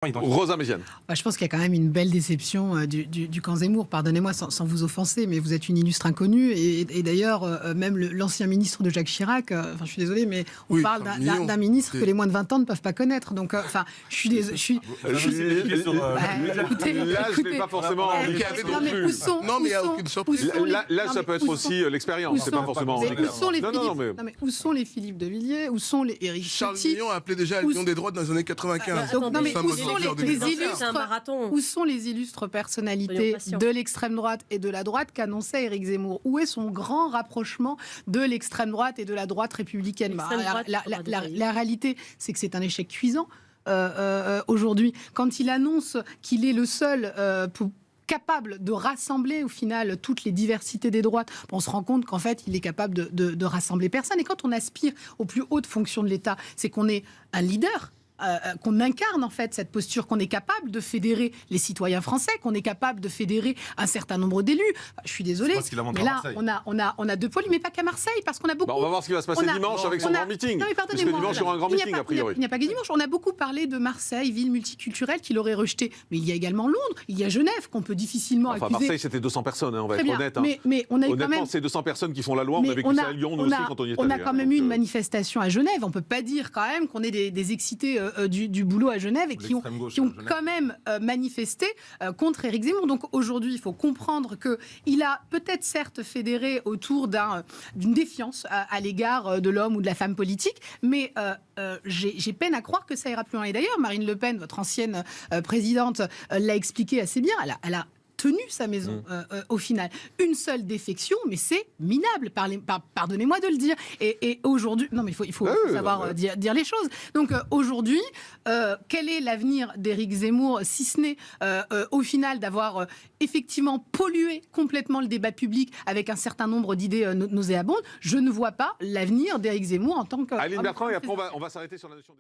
Rosa Méziane. Je pense qu'il y a quand même une belle déception du camp Zemmour. Pardonnez-moi sans vous offenser, mais vous êtes une illustre inconnue. Et d'ailleurs, même l'ancien ministre de Jacques Chirac, je suis désolée, mais on parle d'un ministre que les moins de 20 ans ne peuvent pas connaître. Donc, je suis désolée. Là, je n'ai pas forcément handicapé non plus. Non, mais il n'y a aucune surprise. Là, ça peut être aussi l'expérience. C'est pas forcément handicapé. Où sont les Philippe de Villiers? Où sont les Éric Charles Ciotti? Mignon a appelé déjà l'Union des droites dans les années 95. Où sont les illustres personnalités de l'extrême droite et de la droite qu'annonçait Éric Zemmour? Où est son grand rapprochement de l'extrême droite et de la droite républicaine? La réalité, c'est que c'est un échec cuisant aujourd'hui. Quand il annonce qu'il est le seul capable de rassembler au final toutes les diversités des droites, on se rend compte qu'en fait il est capable de rassembler personne. Et quand on aspire aux plus hautes fonctions de l'État, c'est qu'on est un leader, qu'on incarne en fait cette posture, qu'on est capable de fédérer les citoyens français, qu'on est capable de fédérer un certain nombre d'élus. Je suis désolée, mais là on a deux pôles, mais pas qu'à Marseille, parce qu'on a beaucoup... on va voir ce qui va se passer dimanche avec son grand meeting. Non, mais parce que dimanche il y aura un grand meeting a priori. Il n'y a pas que dimanche. On a beaucoup parlé de Marseille, ville multiculturelle, qu'il aurait rejeté. Mais il y a également Londres, il y a Genève, qu'on peut difficilement accuser. Marseille c'était 200 personnes, on va être honnête. Mais on a eu honnêtement, c'est 200 personnes qui font la loi. On a vécu ça à Lyon, nous aussi, quand on y était. On a quand même eu une manifestation à Genève. On ne peut pas dire quand même qu'on est des excités du boulot à Genève et qui ont quand même manifesté contre Éric Zemmour. Donc aujourd'hui, il faut comprendre qu'il a peut-être certes fédéré autour d'une défiance à l'égard de l'homme ou de la femme politique, mais j'ai peine à croire que ça ira plus loin. Et d'ailleurs, Marine Le Pen, votre ancienne présidente, l'a expliqué assez bien. Elle a tenu sa maison au final. Une seule défection, mais c'est minable, pardonnez-moi de le dire. Et aujourd'hui, non mais il faut savoir dire les choses. Donc aujourd'hui, quel est l'avenir d'Éric Zemmour, si ce n'est au final d'avoir effectivement pollué complètement le débat public avec un certain nombre d'idées nauséabondes? Je ne vois pas l'avenir d'Éric Zemmour en tant que... Aline Bertrand, et après on va s'arrêter sur la notion de...